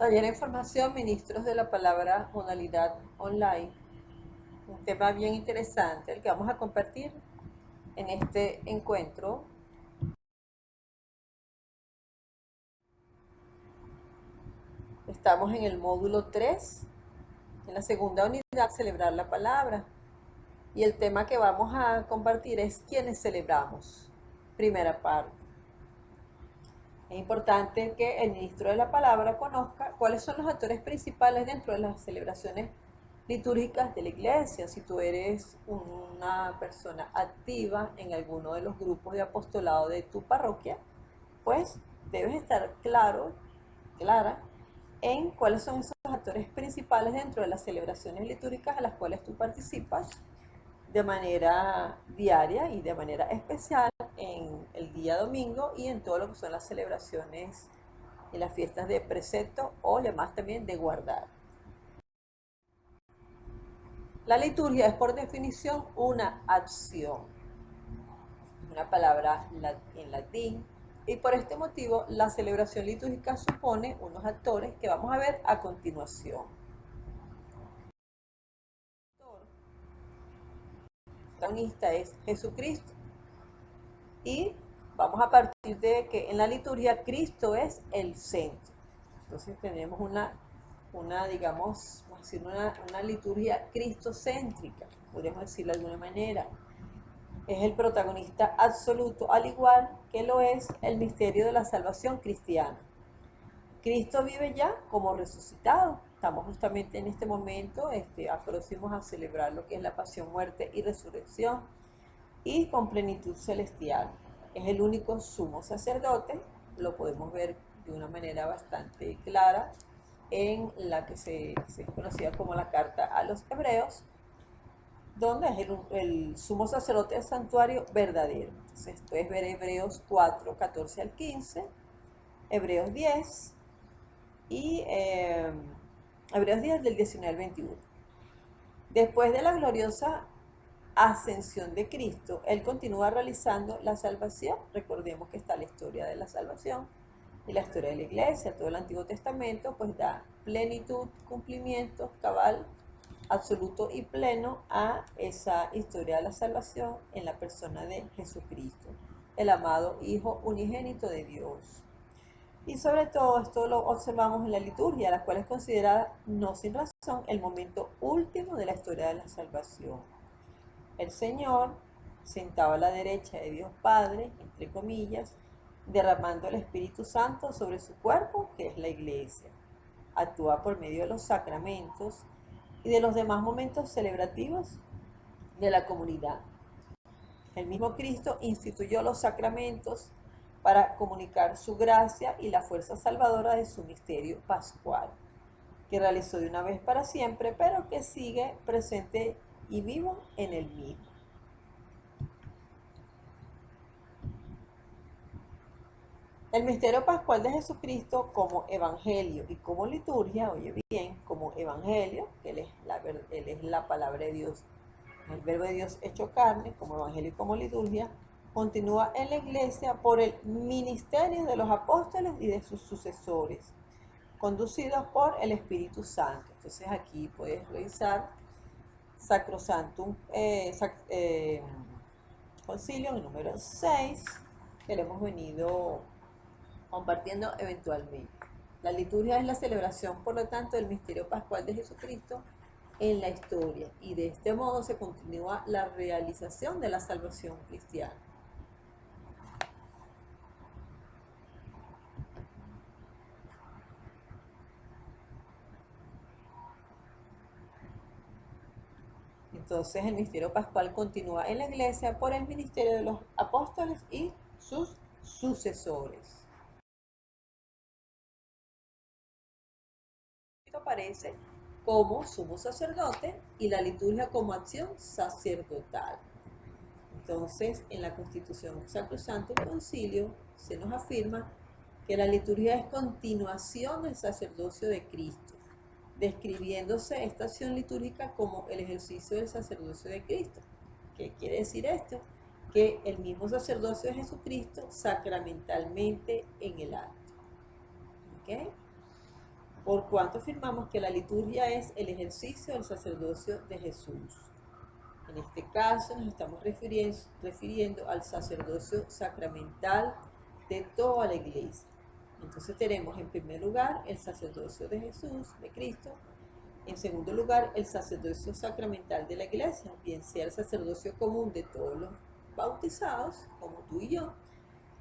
Taller de información, ministros de la palabra, modalidad online. Un tema bien interesante, el que vamos a compartir en este encuentro. Estamos en el módulo 3, en la segunda unidad, celebrar la palabra. Y el tema que vamos a compartir es ¿quiénes celebramos? Primera parte. Es importante que el ministro de la palabra conozca cuáles son los actores principales dentro de las celebraciones litúrgicas de la iglesia. Si tú eres una persona activa en alguno de los grupos de apostolado de tu parroquia, pues debes estar clara en cuáles son esos actores principales dentro de las celebraciones litúrgicas a las cuales tú participas de manera diaria y de manera especial en el día domingo y en todo lo que son las celebraciones y las fiestas de precepto o llamadas también de guardar. La liturgia es por definición una acción, una palabra en latín, y por este motivo la celebración litúrgica supone unos actores que vamos a ver a continuación. El protagonista es Jesucristo y vamos a partir de que en la liturgia Cristo es el centro. Entonces tenemos digamos, una liturgia cristocéntrica, podríamos decirlo de alguna manera. Es el protagonista absoluto, al igual que lo es el misterio de la salvación cristiana. Cristo vive ya como resucitado. Estamos justamente en este momento próximos a celebrar lo que es la pasión, muerte y resurrección, y con plenitud celestial. Es el único sumo sacerdote, lo podemos ver de una manera bastante clara en la que se es conocida como la carta a los hebreos, donde es el sumo sacerdote del santuario verdadero. Entonces puedes ver Hebreos 4, 14 al 15, Hebreos 10 y Hebreos 10 del 19 al 21. Después de la gloriosa ascensión de Cristo, Él continúa realizando la salvación. Recordemos que está la historia de la salvación y la historia de la iglesia. Todo el Antiguo Testamento pues da plenitud, cumplimiento, cabal, absoluto y pleno a esa historia de la salvación en la persona de Jesucristo, el amado Hijo unigénito de Dios. Y sobre todo esto lo observamos en la liturgia, la cual es considerada, no sin razón, el momento último de la historia de la salvación. El Señor, sentado a la derecha de Dios Padre, entre comillas, derramando el Espíritu Santo sobre su cuerpo, que es la iglesia. Actúa por medio de los sacramentos y de los demás momentos celebrativos de la comunidad. El mismo Cristo instituyó los sacramentos para comunicar su gracia y la fuerza salvadora de su misterio pascual, que realizó de una vez para siempre, pero que sigue presente y vivo en el mismo. El misterio pascual de Jesucristo como evangelio y como liturgia, oye bien, como evangelio, que él es la palabra de Dios, el verbo de Dios hecho carne, como evangelio y como liturgia, continúa en la iglesia por el ministerio de los apóstoles y de sus sucesores, conducidos por el Espíritu Santo. Entonces aquí puedes revisar Sacrosantum Concilio número 6, que le hemos venido compartiendo eventualmente. La liturgia es la celebración, por lo tanto, del misterio pascual de Jesucristo en la historia, y de este modo se continúa la realización de la salvación cristiana. Entonces el misterio pascual continúa en la iglesia por el ministerio de los apóstoles y sus sucesores. Aparece como sumo sacerdote y la liturgia como acción sacerdotal. Entonces, en la Constitución Sacrosantum Concilio se nos afirma que la liturgia es continuación del sacerdocio de Cristo, describiéndose esta acción litúrgica como el ejercicio del sacerdocio de Cristo. ¿Qué quiere decir esto? Que el mismo sacerdocio de Jesucristo sacramentalmente en el acto. ¿Okay? por cuanto afirmamos que la liturgia es el ejercicio del sacerdocio de Jesús. En este caso nos estamos refiriendo al sacerdocio sacramental de toda la iglesia. Entonces tenemos en primer lugar el sacerdocio de Jesús, de Cristo. En segundo lugar, el sacerdocio sacramental de la iglesia, bien sea el sacerdocio común de todos los bautizados, como tú y yo,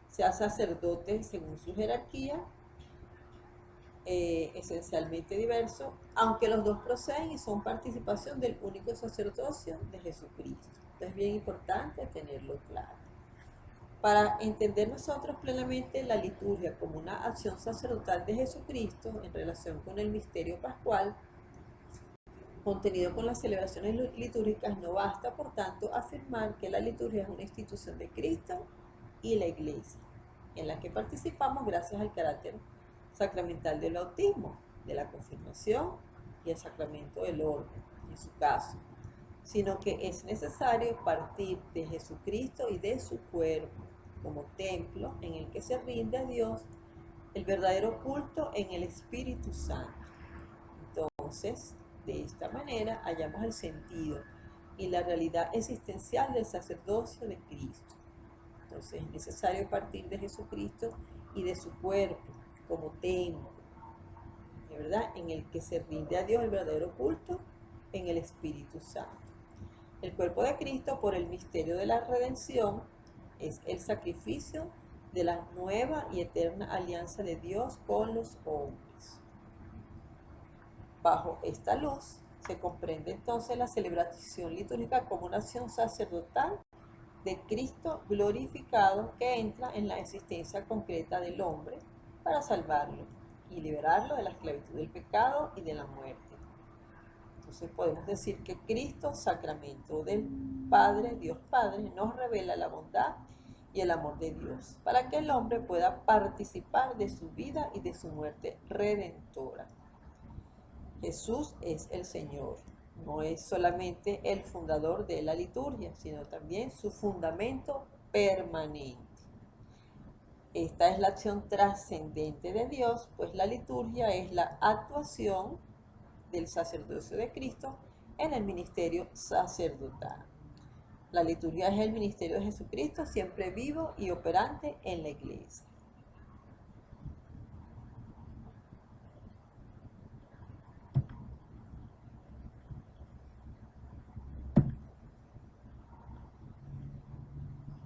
sea sacerdote según su jerarquía, esencialmente diverso, aunque los dos proceden y son participación del único sacerdocio de Jesucristo. Es bien importante tenerlo claro. Para entender nosotros plenamente la liturgia como una acción sacerdotal de Jesucristo en relación con el misterio pascual, contenido con las celebraciones litúrgicas, no basta, por tanto, afirmar que la liturgia es una institución de Cristo y la Iglesia, en la que participamos gracias al carácter sacramental del bautismo, de la confirmación y el sacramento del orden, en su caso, sino que es necesario partir de Jesucristo y de su cuerpo como templo en el que se rinde a Dios el verdadero culto en el Espíritu Santo. Entonces, de esta manera hallamos el sentido y la realidad existencial del sacerdocio de Cristo. Entonces es necesario partir de Jesucristo y de su cuerpo como templo, ¿verdad?, en el que se rinde a Dios el verdadero culto en el Espíritu Santo. El cuerpo de Cristo, por el misterio de la redención, es el sacrificio de la nueva y eterna alianza de Dios con los hombres. Bajo esta luz se comprende entonces la celebración litúrgica como una acción sacerdotal de Cristo glorificado que entra en la existencia concreta del hombre para salvarlo y liberarlo de la esclavitud del pecado y de la muerte. Entonces podemos decir que Cristo, sacramento del Padre, Dios Padre, nos revela la bondad y el amor de Dios para que el hombre pueda participar de su vida y de su muerte redentora. Jesús es el Señor, no es solamente el fundador de la liturgia, sino también su fundamento permanente. Esta es la acción trascendente de Dios, pues la liturgia es la actuación del sacerdocio de Cristo en el ministerio sacerdotal. La liturgia es el ministerio de Jesucristo, siempre vivo y operante en la iglesia.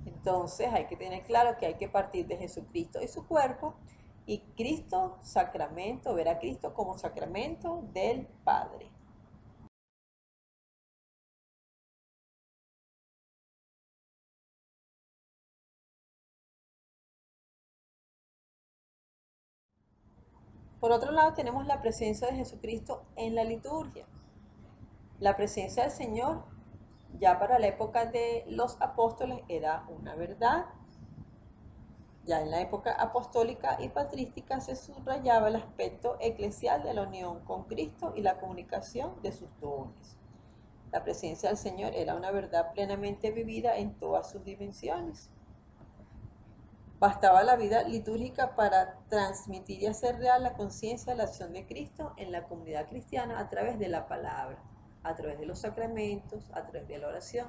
Entonces hay que tener claro que hay que partir de Jesucristo y su cuerpo, y Cristo sacramento, ver a Cristo como sacramento del Padre. Por otro lado, tenemos la presencia de Jesucristo en la liturgia. La presencia del Señor ya para la época de los apóstoles era una verdad. Ya en la época apostólica y patrística se subrayaba el aspecto eclesial de la unión con Cristo y la comunicación de sus dones. La presencia del Señor era una verdad plenamente vivida en todas sus dimensiones. Bastaba la vida litúrgica para transmitir y hacer real la conciencia de la acción de Cristo en la comunidad cristiana a través de la palabra, a través de los sacramentos, a través de la oración,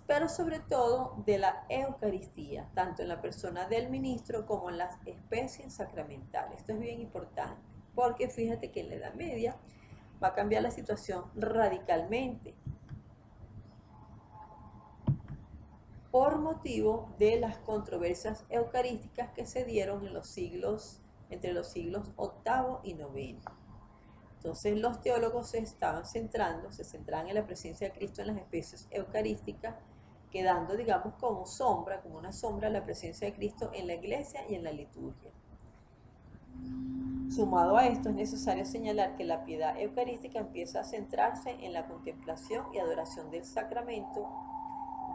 pero sobre todo de la Eucaristía, tanto en la persona del ministro como en las especies sacramentales. Esto es bien importante, porque fíjate que en la Edad Media va a cambiar la situación radicalmente por motivo de las controversias eucarísticas que se dieron en entre los siglos VIII y IX. Entonces los teólogos se centraban en la presencia de Cristo en las especies eucarísticas, quedando, digamos, como una sombra, la presencia de Cristo en la iglesia y en la liturgia. Sumado a esto, es necesario señalar que la piedad eucarística empieza a centrarse en la contemplación y adoración del sacramento,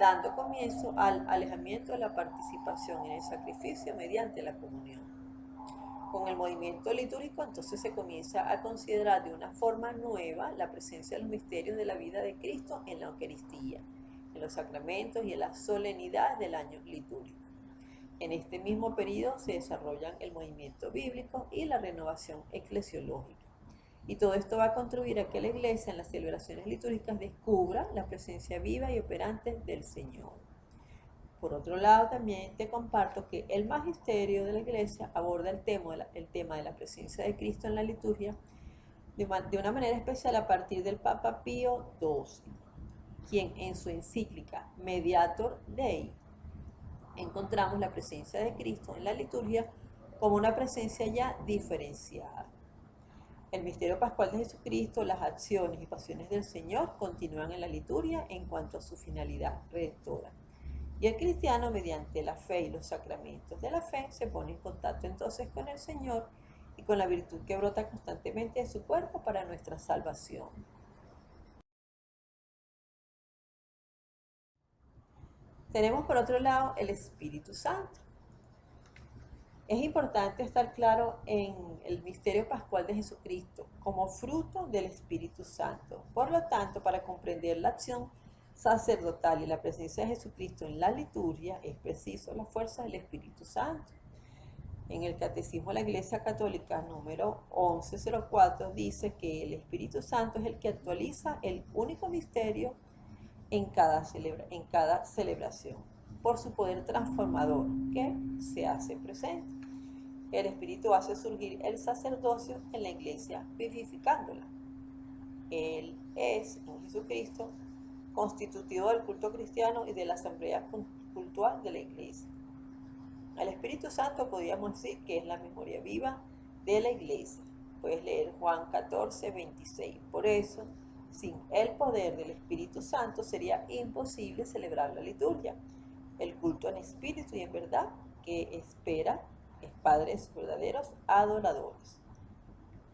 dando comienzo al alejamiento de la participación en el sacrificio mediante la comunión. Con el movimiento litúrgico entonces se comienza a considerar de una forma nueva la presencia de los misterios de la vida de Cristo en la Eucaristía, en los sacramentos y en las solemnidades del año litúrgico. En este mismo periodo se desarrollan el movimiento bíblico y la renovación eclesiológica. Y todo esto va a contribuir a que la Iglesia en las celebraciones litúrgicas descubra la presencia viva y operante del Señor. Por otro lado, también te comparto que el magisterio de la Iglesia aborda el tema de la presencia de Cristo en la liturgia de una manera especial a partir del Papa Pío XII, quien en su encíclica Mediator Dei encontramos la presencia de Cristo en la liturgia como una presencia ya diferenciada. El misterio pascual de Jesucristo, las acciones y pasiones del Señor continúan en la liturgia en cuanto a su finalidad redentora. Y el cristiano, mediante la fe y los sacramentos de la fe, se pone en contacto entonces con el Señor y con la virtud que brota constantemente de su cuerpo para nuestra salvación. Tenemos por otro lado el Espíritu Santo. Es importante estar claro en el misterio pascual de Jesucristo como fruto del Espíritu Santo. Por lo tanto, para comprender la acción sacerdotal y la presencia de Jesucristo en la liturgia, es preciso la fuerza del Espíritu Santo. En el Catecismo de la Iglesia Católica número 1104 dice que el Espíritu Santo es el que actualiza el único misterio en cada celebración por su poder transformador que se hace presente. El Espíritu hace surgir el sacerdocio en la Iglesia, vivificándola. Él es, en Jesucristo, constitutivo del culto cristiano y de la asamblea cultual de la Iglesia. El Espíritu Santo podríamos decir que es la memoria viva de la Iglesia. Puedes leer Juan 14, 26. Por eso, sin el poder del Espíritu Santo sería imposible celebrar la liturgia. El culto en espíritu y en verdad que espera es Padre de sus verdaderos adoradores.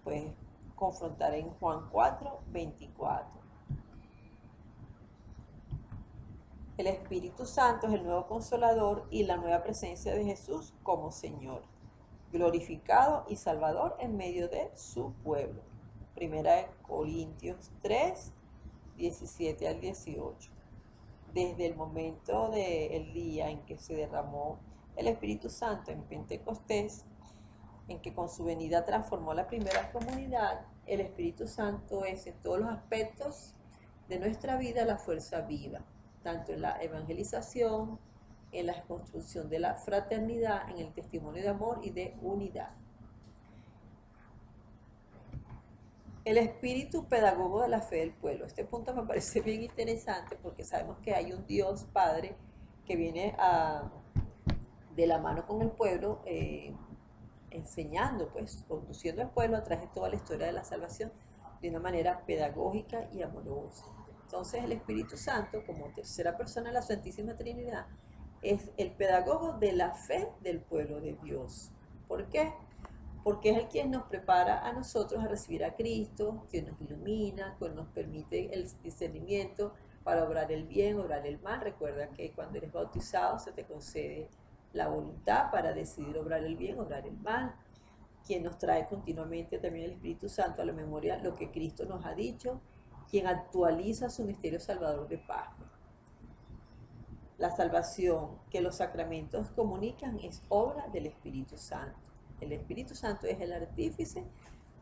Puedes confrontar en Juan 4, 24. El Espíritu Santo es el nuevo Consolador y la nueva presencia de Jesús como Señor, glorificado y Salvador en medio de su pueblo. Primera de Corintios 3, 17 al 18. Desde el momento del día en que se derramó el Espíritu Santo en Pentecostés, en que con su venida transformó la primera comunidad, el Espíritu Santo es en todos los aspectos de nuestra vida la fuerza viva, tanto en la evangelización, en la construcción de la fraternidad, en el testimonio de amor y de unidad. El espíritu pedagogo de la fe del pueblo. Este punto me parece bien interesante porque sabemos que hay un Dios Padre que viene de la mano con el pueblo, enseñando, pues, conduciendo al pueblo a través de toda la historia de la salvación de una manera pedagógica y amorosa. Entonces el Espíritu Santo, como tercera persona de la Santísima Trinidad, es el pedagogo de la fe del pueblo de Dios. ¿Por qué? Porque es el quien nos prepara a nosotros a recibir a Cristo, quien nos ilumina, quien nos permite el discernimiento para obrar el bien, obrar el mal. Recuerda que cuando eres bautizado se te concede la voluntad para decidir obrar el bien, obrar el mal. Quien nos trae continuamente también el Espíritu Santo a la memoria lo que Cristo nos ha dicho, quien actualiza su misterio salvador de Pascua. La salvación que los sacramentos comunican es obra del Espíritu Santo. El Espíritu Santo es el artífice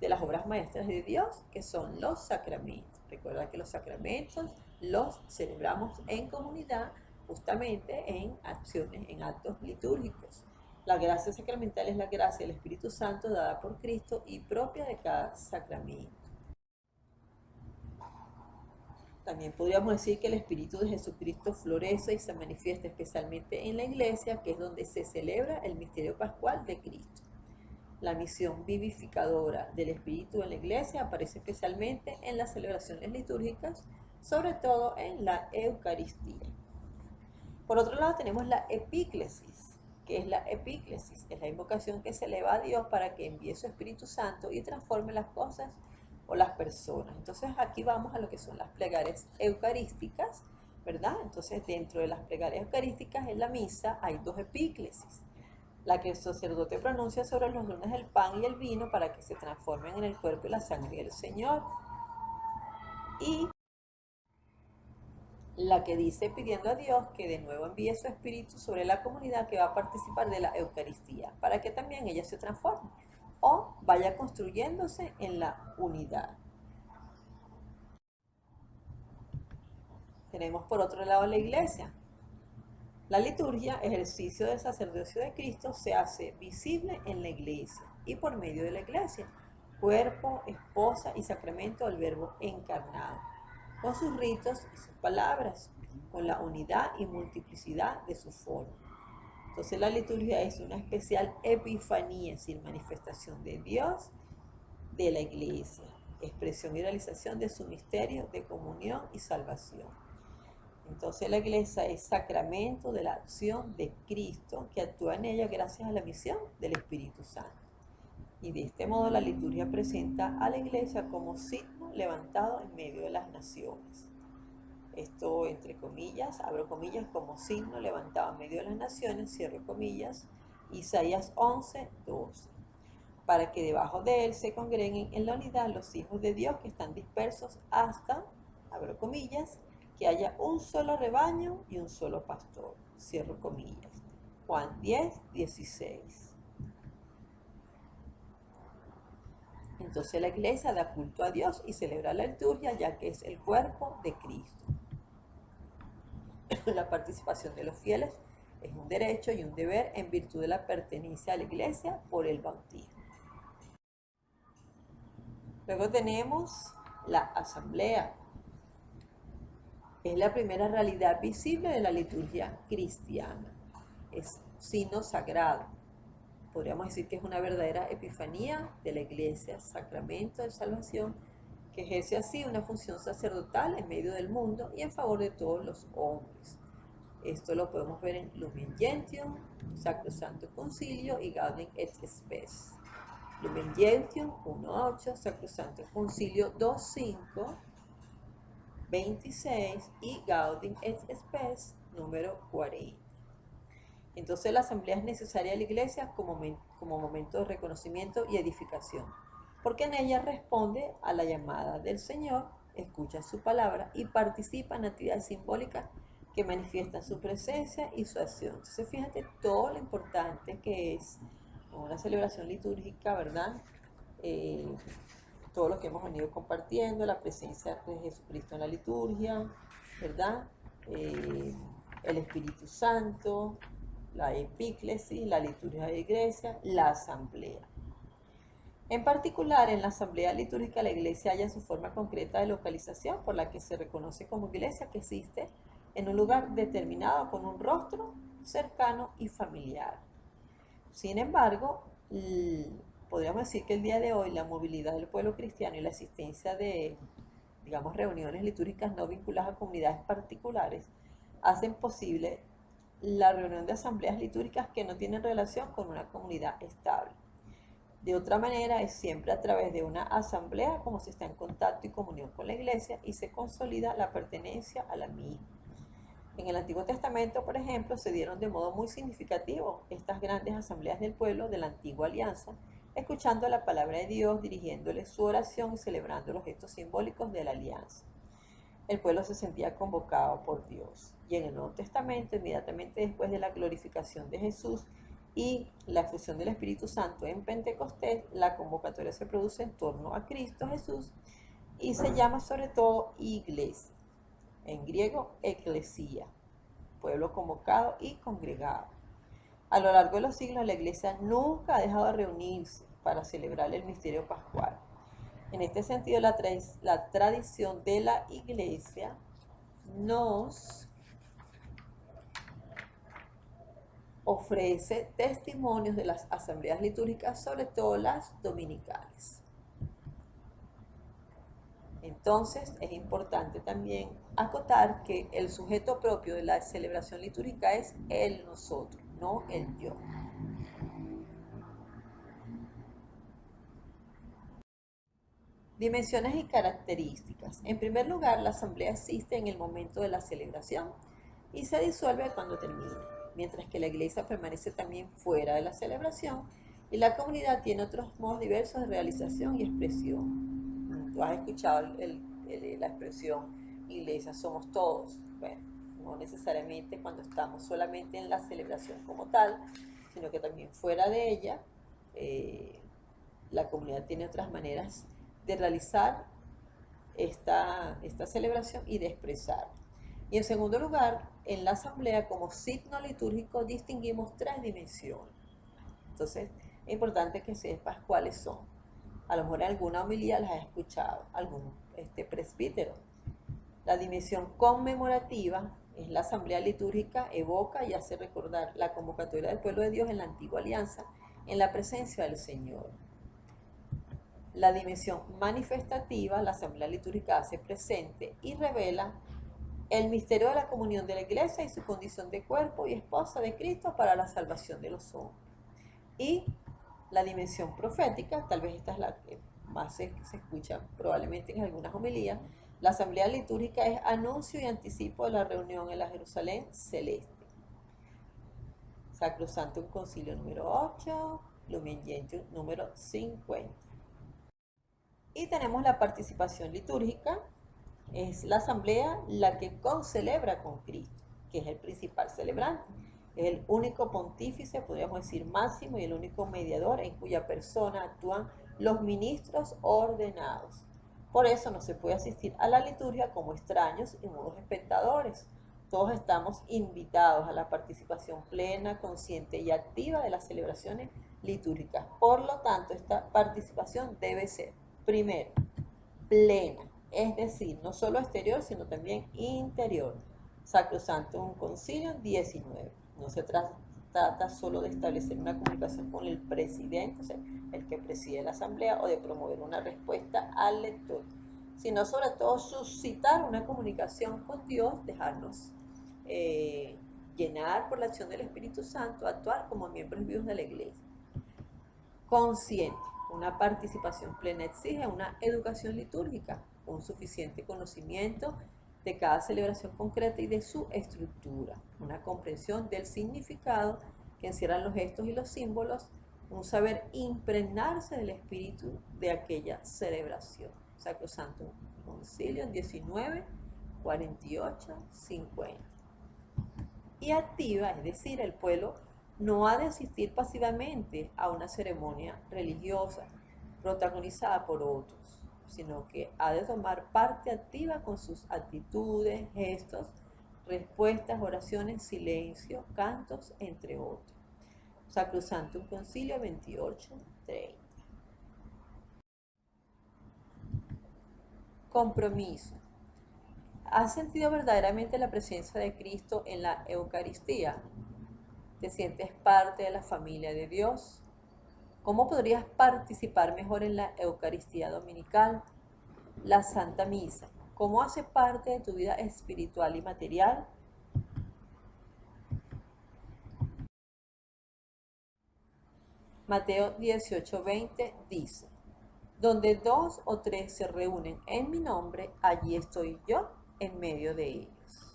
de las obras maestras de Dios, que son los sacramentos. Recuerda que los sacramentos los celebramos en comunidad, justamente en acciones, en actos litúrgicos. La gracia sacramental es la gracia del Espíritu Santo dada por Cristo y propia de cada sacramento. También podríamos decir que el Espíritu de Jesucristo florece y se manifiesta especialmente en la Iglesia, que es donde se celebra el misterio pascual de Cristo. La misión vivificadora del Espíritu en la Iglesia aparece especialmente en las celebraciones litúrgicas, sobre todo en la Eucaristía. Por otro lado tenemos la epíclesis. ¿Qué es la epíclesis? Es la invocación que se eleva a Dios para que envíe su Espíritu Santo y transforme las cosas o las personas. Entonces aquí vamos a lo que son las plegarias eucarísticas, ¿verdad? Entonces dentro de las plegarias eucarísticas en la misa hay dos epíclesis. La que el sacerdote pronuncia sobre los dones del pan y el vino para que se transformen en el cuerpo y la sangre del Señor. Y la que dice pidiendo a Dios que de nuevo envíe su espíritu sobre la comunidad que va a participar de la Eucaristía, para que también ella se transforme o vaya construyéndose en la unidad. Tenemos por otro lado la iglesia. La liturgia, ejercicio del sacerdocio de Cristo, se hace visible en la iglesia y por medio de la iglesia, cuerpo, esposa y sacramento del Verbo encarnado, con sus ritos y sus palabras, con la unidad y multiplicidad de su forma. Entonces la liturgia es una especial epifanía, es decir, manifestación de Dios, de la iglesia, expresión y realización de su misterio de comunión y salvación. Entonces la iglesia es sacramento de la acción de Cristo que actúa en ella gracias a la misión del Espíritu Santo. Y de este modo la liturgia presenta a la iglesia como signo levantado en medio de las naciones. Esto entre comillas, abro comillas, como signo levantado en medio de las naciones, cierro comillas, Isaías 11, 12. Para que debajo de él se congreguen en la unidad los hijos de Dios que están dispersos hasta, abro comillas, que haya un solo rebaño y un solo pastor, cierro comillas. Juan 10, 16. Entonces la iglesia da culto a Dios y celebra la liturgia ya que es el cuerpo de Cristo. La participación de los fieles es un derecho y un deber en virtud de la pertenencia a la iglesia por el bautismo. Luego tenemos la asamblea. Es la primera realidad visible de la liturgia cristiana. Es signo sagrado. Podríamos decir que es una verdadera epifanía de la iglesia, sacramento de salvación, que ejerce así una función sacerdotal en medio del mundo y en favor de todos los hombres. Esto lo podemos ver en Lumen Gentium, Sacrosanto Concilio y Gaudium et Spes. Lumen Gentium 1.8, Sacrosanto Concilio 2.5, 26 y Gaudium et Spes número 40. Entonces la asamblea es necesaria a la iglesia como momento de reconocimiento y edificación, porque en ella responde a la llamada del Señor, escucha su palabra y participa en actividades simbólicas que manifiestan su presencia y su acción. Entonces fíjate todo lo importante que es una celebración litúrgica, ¿verdad? Todo lo que hemos venido compartiendo, la presencia de Jesucristo en la liturgia, ¿verdad? El Espíritu Santo, la epíclesis, la liturgia de la iglesia, la asamblea. En particular, en la asamblea litúrgica la iglesia halla su forma concreta de localización por la que se reconoce como iglesia que existe en un lugar determinado con un rostro cercano y familiar. Sin embargo, podríamos decir que el día de hoy la movilidad del pueblo cristiano y la existencia de, digamos, reuniones litúrgicas no vinculadas a comunidades particulares hacen posible la reunión de asambleas litúrgicas que no tienen relación con una comunidad estable. De otra manera, es siempre a través de una asamblea como se está en contacto y comunión con la iglesia y se consolida la pertenencia a la misma. En el Antiguo Testamento, por ejemplo, se dieron de modo muy significativo estas grandes asambleas del pueblo de la antigua alianza, escuchando la palabra de Dios, dirigiéndole su oración y celebrando los gestos simbólicos de la alianza. El pueblo se sentía convocado por Dios. Y en el Nuevo Testamento, inmediatamente después de la glorificación de Jesús y la efusión del Espíritu Santo en Pentecostés, la convocatoria se produce en torno a Cristo Jesús y se llama sobre todo iglesia. En griego, eclesia, pueblo convocado y congregado. A lo largo de los siglos, la iglesia nunca ha dejado de reunirse para celebrar el misterio pascual. En este sentido, la tradición de la iglesia nos ofrece testimonios de las asambleas litúrgicas, sobre todo las dominicales. Entonces, es importante también acotar que el sujeto propio de la celebración litúrgica es el nosotros, no el yo. Dimensiones y características. En primer lugar, la asamblea existe en el momento de la celebración y se disuelve cuando termine, mientras que la iglesia permanece también fuera de la celebración y la comunidad tiene otros modos diversos de realización y expresión. Tú has escuchado la expresión iglesia somos todos. Bueno, no necesariamente cuando estamos solamente en la celebración como tal, sino que también fuera de ella, la comunidad tiene otras maneras de realizar esta celebración y de expresar. Y en segundo lugar, en la asamblea como signo litúrgico distinguimos tres dimensiones. Entonces, es importante que sepas cuáles son. A lo mejor en alguna homilía las has escuchado, algún presbítero. La dimensión conmemorativa es la asamblea litúrgica, evoca y hace recordar la convocatoria del pueblo de Dios en la antigua alianza en la presencia del Señor. La dimensión manifestativa, la asamblea litúrgica hace presente y revela el misterio de la comunión de la iglesia y su condición de cuerpo y esposa de Cristo para la salvación de los hombres. Y la dimensión profética, tal vez esta es la que más se escucha probablemente en algunas homilías. La asamblea litúrgica es anuncio y anticipo de la reunión en la Jerusalén celeste. Sacrosantum Concilio número 8, Lumen Gentium número 50. Y tenemos la participación litúrgica, es la asamblea la que concelebra con Cristo, que es el principal celebrante. Es el único pontífice, podríamos decir máximo, y el único mediador en cuya persona actúan los ministros ordenados. Por eso no se puede asistir a la liturgia como extraños y mudos espectadores. Todos estamos invitados a la participación plena, consciente y activa de las celebraciones litúrgicas. Por lo tanto, esta participación debe ser, primero, plena, es decir, no solo exterior, sino también interior. Sacrosantum Concilium 19. No se trata solo de establecer una comunicación con el presidente, o sea, el que preside la asamblea, o de promover una respuesta al lector, sino sobre todo suscitar una comunicación con Dios, dejarnos llenar por la acción del Espíritu Santo, actuar como miembros vivos de la iglesia. Consciente. Una participación plena exige una educación litúrgica, un suficiente conocimiento de cada celebración concreta y de su estructura, una comprensión del significado que encierran los gestos y los símbolos, un saber impregnarse del espíritu de aquella celebración. Sacrosantum Concilium 19, 48, 50. Y activa, es decir, el pueblo no ha de asistir pasivamente a una ceremonia religiosa protagonizada por otros, sino que ha de tomar parte activa con sus actitudes, gestos, respuestas, oraciones, silencio, cantos, entre otros. Sacrosantum Concilio 28:30. Compromiso. ¿Has sentido verdaderamente la presencia de Cristo en la Eucaristía? ¿Te sientes parte de la familia de Dios? ¿Cómo podrías participar mejor en la Eucaristía dominical? La Santa Misa, ¿cómo hace parte de tu vida espiritual y material? Mateo 18:20 dice: donde 2 o 3 se reúnen en mi nombre, allí estoy yo en medio de ellos.